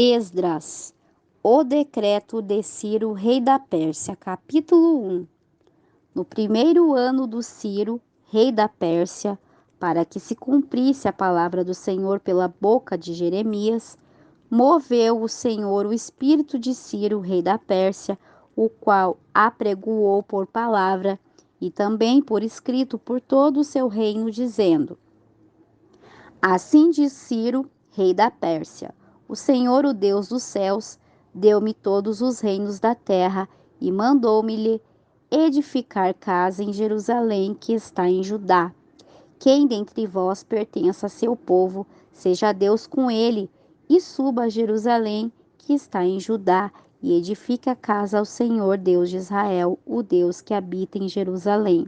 Esdras, o decreto de Ciro, rei da Pérsia, capítulo 1. No primeiro ano do Ciro, rei da Pérsia, para que se cumprisse a palavra do Senhor pela boca de Jeremias, moveu o Senhor o espírito de Ciro, rei da Pérsia, o qual apregoou por palavra e também por escrito por todo o seu reino, dizendo: Assim diz Ciro, rei da Pérsia: O Senhor, o Deus dos céus, deu-me todos os reinos da terra e mandou-me-lhe edificar casa em Jerusalém, que está em Judá. Quem dentre vós pertença a seu povo, seja Deus com ele, e suba a Jerusalém, que está em Judá, e edifique a casa ao Senhor, Deus de Israel, o Deus que habita em Jerusalém.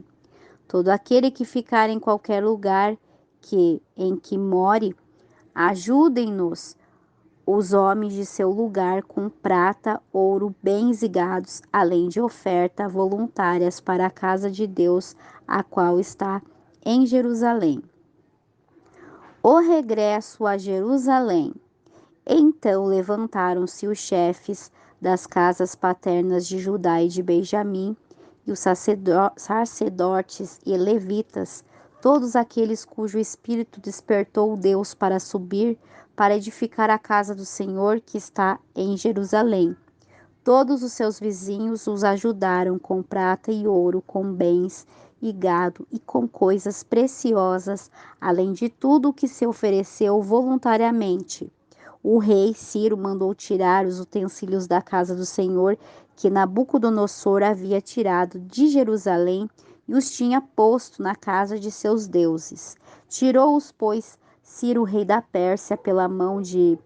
Todo aquele que ficar em qualquer lugar em que more, ajudem-nos os homens de seu lugar com prata, ouro, bens e gados, além de oferta voluntárias para a casa de Deus, a qual está em Jerusalém. O regresso a Jerusalém. Então levantaram-se os chefes das casas paternas de Judá e de Benjamim, e os sacerdotes e levitas, todos aqueles cujo espírito despertou Deus para subir, para edificar a casa do Senhor que está em Jerusalém. Todos os seus vizinhos os ajudaram com prata e ouro, com bens e gado e com coisas preciosas, além de tudo o que se ofereceu voluntariamente. O rei Ciro mandou tirar os utensílios da casa do Senhor que Nabucodonosor havia tirado de Jerusalém e os tinha posto na casa de seus deuses. Tirou-os, pois, Ciro, rei da Pérsia, pela mão de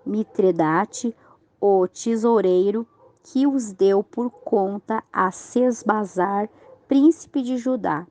Mitredate, o tesoureiro, que os deu por conta a Sesbazar, príncipe de Judá.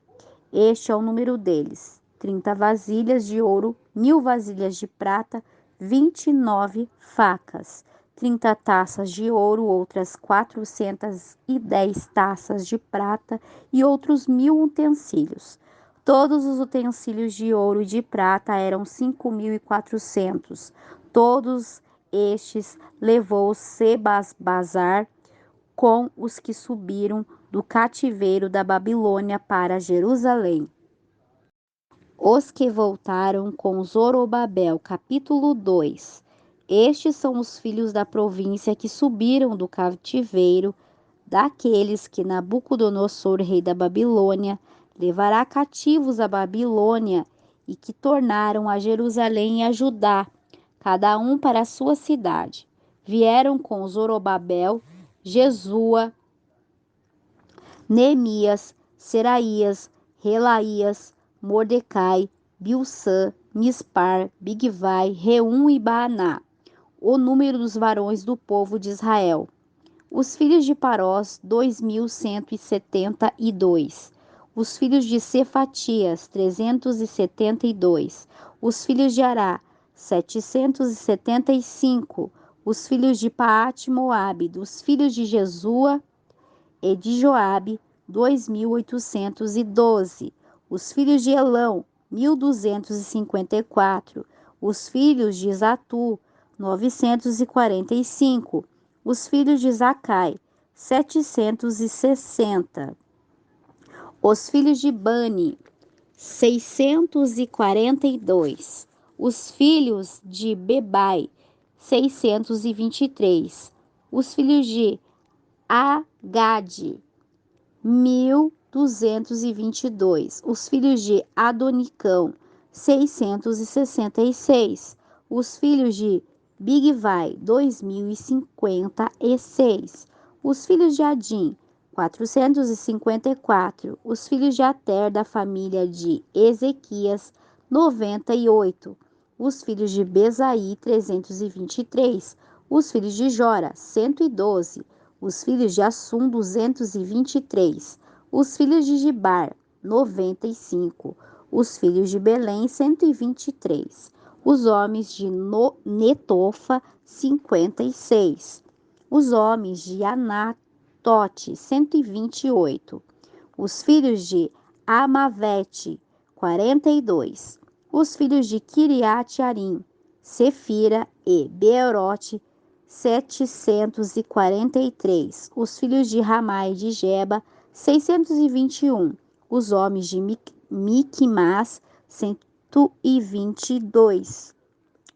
Este é o número deles: 30 vasilhas de ouro, 1000 vasilhas de prata, 29 facas, 30 taças de ouro, outras 410 taças de prata e outros 1000 utensílios. Todos os utensílios de ouro e de prata eram 5.400. Todos estes levou Sebazar com os que subiram do cativeiro da Babilônia para Jerusalém. Os que voltaram com Zorobabel, capítulo 2. Estes são os filhos da província que subiram do cativeiro, daqueles que Nabucodonosor, rei da Babilônia, levará cativos à Babilônia, e que tornaram a Jerusalém e a Judá, cada um para a sua cidade. Vieram com Zorobabel, Jesua, Neemias, Seraías, Relaías, Mordecai, Bilsã, Mispar, Bigvai, Reum e Baaná, o número dos varões do povo de Israel. Os filhos de Parós, 2.172. Os filhos de Cefatias, 372. Os filhos de Ará, 775. Os filhos de Paate-Moabe, dos filhos de Jesua e de Joabe, 2.812. Os filhos de Elão, 1.254. Os filhos de Zatu, 945. Os filhos de Zacai, 760. Os filhos de Bani, 642. Os filhos de Bebai, 623. Os filhos de Agade, 1.222. Os filhos de Adonicão, 666. Os filhos de Bigvai, 2.056. Os filhos de Adim, 454. Os filhos de Ater, da família de Ezequias, 98. Os filhos de Bezaí, 323. Os filhos de Jora, 112. Os filhos de Assum, 223. Os filhos de Gibar, 95. Os filhos de Belém, 123. Os homens de Netofa, 56. Os homens de Anatote, 128. Os filhos de Amavete, 42. Os filhos de Kiriat-Arim, Sefira e Beerote, 743. Os filhos de Ramai de Geba, 621. Os homens de Miquimás, 122.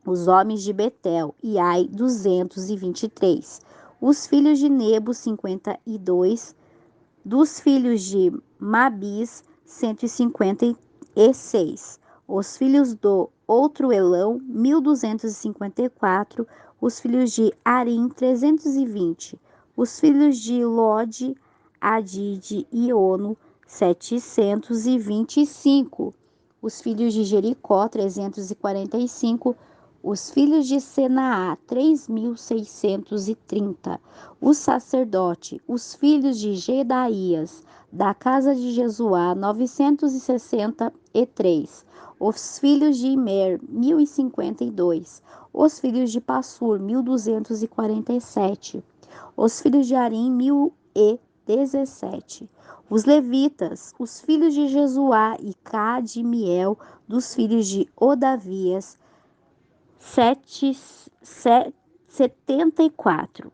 Os homens de Betel e Ai, 223. Os filhos de Nebo, 52. Dos filhos de Mabis, 156. Os filhos do outro Elão, 1254. Os filhos de Arim, 320. Os filhos de Lode, Adide e Ono, 725. Os filhos de Jericó, 345. Os filhos de Senaá, 3.630. O sacerdote, os filhos de Jedaías, da casa de Jesuá, 963. Os filhos de Imer, 1052. Os filhos de Passur, 1247. Os filhos de Arim, 1017. Os levitas, os filhos de Jesuá e Cadmiel, dos filhos de Odavias, 74.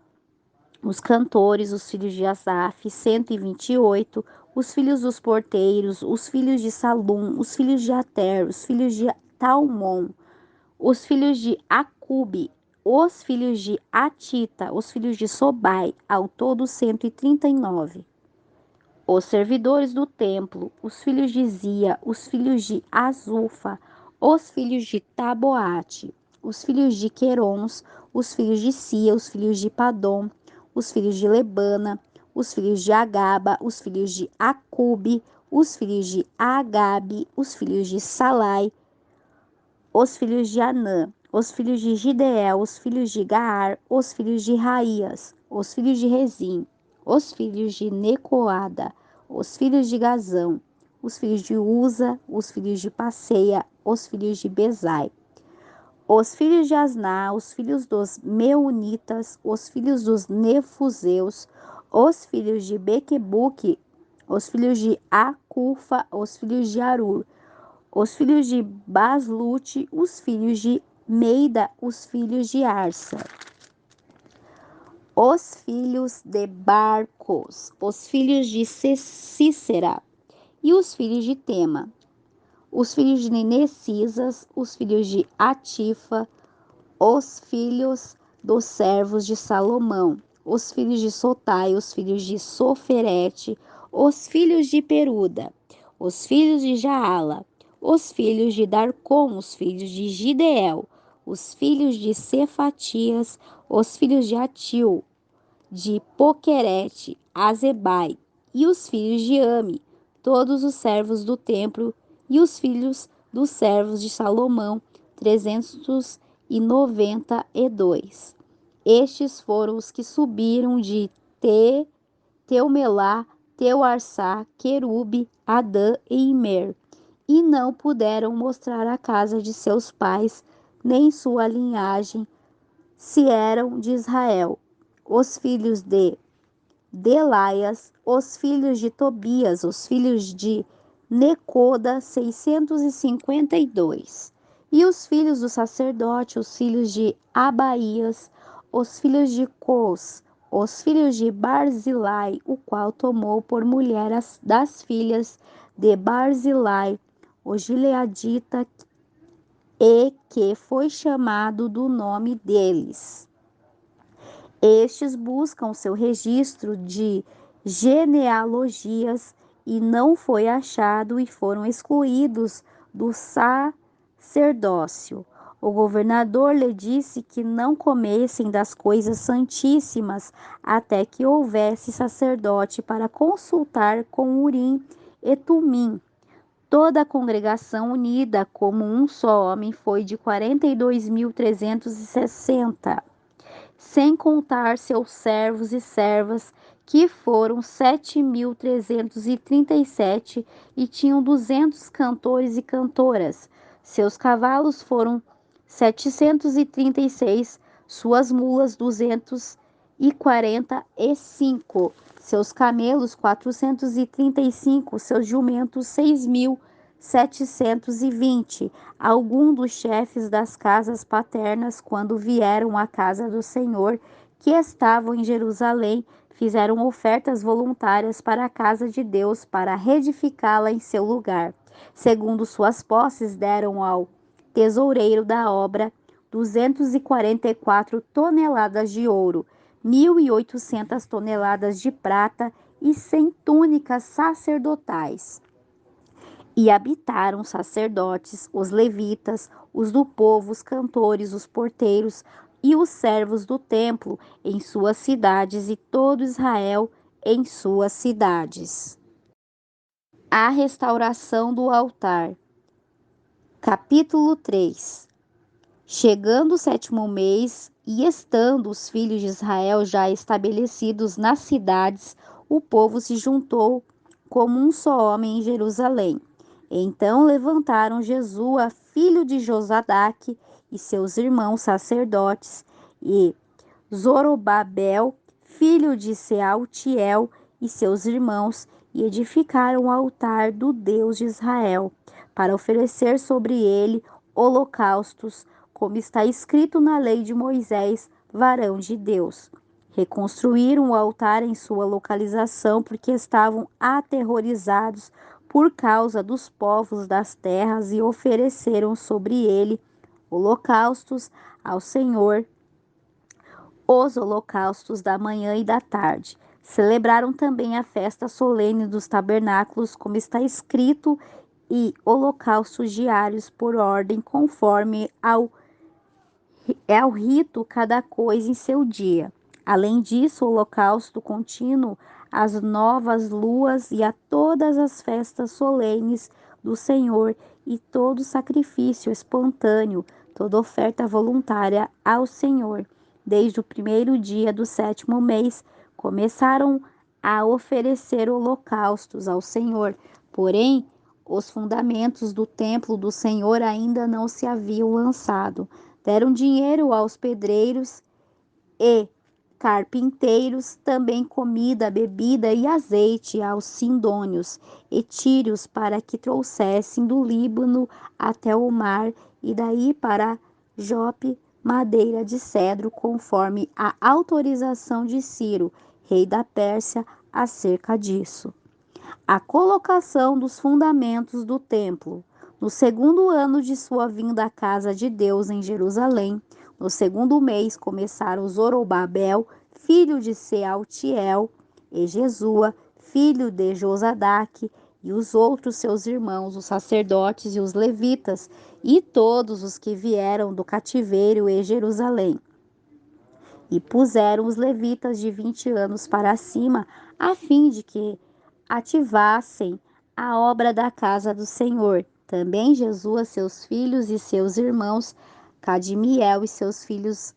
Os cantores, os filhos de Asaf, 128. Os filhos dos porteiros, os filhos de Salum, os filhos de Ater, os filhos de Talmon, os filhos de Acube, os filhos de Atita, os filhos de Sobai, ao todo 139. Os servidores do templo, os filhos de Zia, os filhos de Azufa, os filhos de Taboate, os filhos de Querons, os filhos de Sia, os filhos de Padom, os filhos de Lebana, os filhos de Agaba, os filhos de Acube, os filhos de Agabe, os filhos de Salai, os filhos de Anã, os filhos de Gideel, os filhos de Gaar, os filhos de Raías, os filhos de Rezim, os filhos de Necoada, os filhos de Gazão, os filhos de Uza, os filhos de Passeia, os filhos de Bezai, os filhos de Asná, os filhos dos Meunitas, os filhos dos Nefuseus, os filhos de Bequebuque, os filhos de Acufa, os filhos de Arur, os filhos de Baslute, os filhos de Meida, os filhos de Arsa, os filhos de Barcos, os filhos de Cícera e os filhos de Tema, os filhos de Nenecisas, os filhos de Atifa, os filhos dos servos de Salomão, os filhos de Sotai, os filhos de Soferete, os filhos de Peruda, os filhos de Jaala, os filhos de Darcom, os filhos de Gideel, os filhos de Cefatias, os filhos de Atil, de Poquerete, Azebai, e os filhos de Ami, todos os servos do templo, e os filhos dos servos de Salomão, 392. Estes foram os que subiram de Teumelá, Teuarsá, Querube, Adã e Imer, e não puderam mostrar a casa de seus pais, nem sua linhagem, se eram de Israel. Os filhos de Delaias, os filhos de Tobias, os filhos de Necoda, 652. E os filhos do sacerdote, os filhos de Abaías, os filhos de Cos, os filhos de Barzilai, o qual tomou por mulher das filhas de Barzilai, o gileadita, e que foi chamado do nome deles. Estes buscam seu registro de genealogias e não foi achado e foram excluídos do sacerdócio. O governador lhe disse que não comessem das coisas santíssimas até que houvesse sacerdote para consultar com Urim e Tumim. Toda a congregação unida como um só homem foi de 42.360. Sem contar seus servos e servas, que foram 7.337 e tinham 200 cantores e cantoras. Seus cavalos foram 736, suas mulas 245, seus camelos 435, seus jumentos 6.000, 720. Alguns dos chefes das casas paternas, quando vieram à casa do Senhor, que estavam em Jerusalém, fizeram ofertas voluntárias para a casa de Deus, para reedificá-la em seu lugar. Segundo suas posses, deram ao tesoureiro da obra 244 toneladas de ouro, 1.800 toneladas de prata e 100 túnicas sacerdotais. E habitaram os sacerdotes, os levitas, os do povo, os cantores, os porteiros e os servos do templo em suas cidades, e todo Israel em suas cidades. A restauração do altar. Capítulo 3. Chegando o 7º mês, e estando os filhos de Israel já estabelecidos nas cidades, o povo se juntou como um só homem em Jerusalém. Então levantaram Jesua, filho de Josadaque, e seus irmãos sacerdotes, e Zorobabel, filho de Sealtiel, e seus irmãos, e edificaram o altar do Deus de Israel, para oferecer sobre ele holocaustos, como está escrito na lei de Moisés, varão de Deus. Reconstruíram o altar em sua localização, porque estavam aterrorizados por causa dos povos das terras, e ofereceram sobre ele holocaustos ao Senhor, os holocaustos da manhã e da tarde. Celebraram também a festa solene dos tabernáculos, como está escrito, e holocaustos diários por ordem, conforme ao rito, cada coisa em seu dia. Além disso, o holocausto contínuo, as novas luas e a todas as festas solenes do Senhor, e todo sacrifício espontâneo, toda oferta voluntária ao Senhor. Desde o 1º dia do 7º mês, começaram a oferecer holocaustos ao Senhor. Porém, os fundamentos do templo do Senhor ainda não se haviam lançado. Deram dinheiro aos pedreiros e carpinteiros, também comida, bebida e azeite aos sidônios e tírios, para que trouxessem do Líbano até o mar, e daí para Jope madeira de cedro, conforme a autorização de Ciro, rei da Pérsia, acerca disso. A colocação dos fundamentos do templo. No 2º ano de sua vinda à casa de Deus em Jerusalém, no 2º mês, começaram Zorobabel, filho de Sealtiel, e Jesua, filho de Josadaque, e os outros seus irmãos, os sacerdotes e os levitas, e todos os que vieram do cativeiro em Jerusalém. E puseram os levitas de 20 anos para cima, a fim de que ativassem a obra da casa do Senhor. Também Jesua, seus filhos e seus irmãos, Cadmiel e seus filhos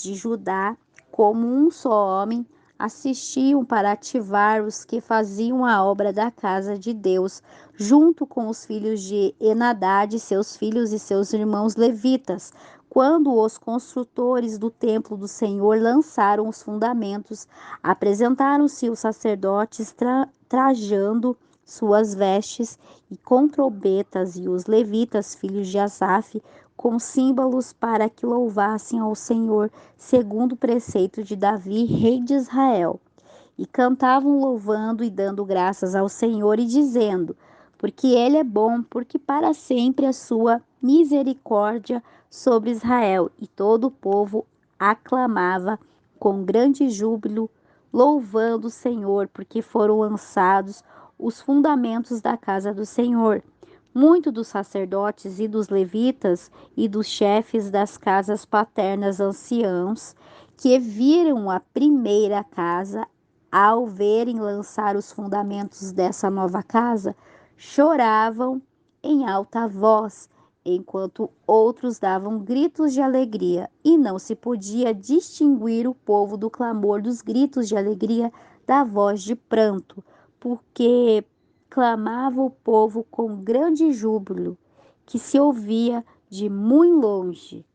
de Judá, como um só homem, assistiam para ativar os que faziam a obra da casa de Deus, junto com os filhos de Enadad, seus filhos e seus irmãos levitas. Quando os construtores do templo do Senhor lançaram os fundamentos, apresentaram-se os sacerdotes trajando suas vestes e com trombetas, e os levitas, filhos de Asaf, com símbolos, para que louvassem ao Senhor, segundo o preceito de Davi, rei de Israel. E cantavam louvando e dando graças ao Senhor e dizendo: porque ele é bom, porque para sempre a sua misericórdia sobre Israel. E todo o povo aclamava com grande júbilo, louvando o Senhor, porque foram lançados os fundamentos da casa do Senhor. Muitos dos sacerdotes e dos levitas e dos chefes das casas paternas anciãos, que viram a primeira casa, ao verem lançar os fundamentos dessa nova casa, choravam em alta voz, enquanto outros davam gritos de alegria, e não se podia distinguir o povo do clamor dos gritos de alegria da voz de pranto, porque clamava o povo com grande júbilo, que se ouvia de muito longe.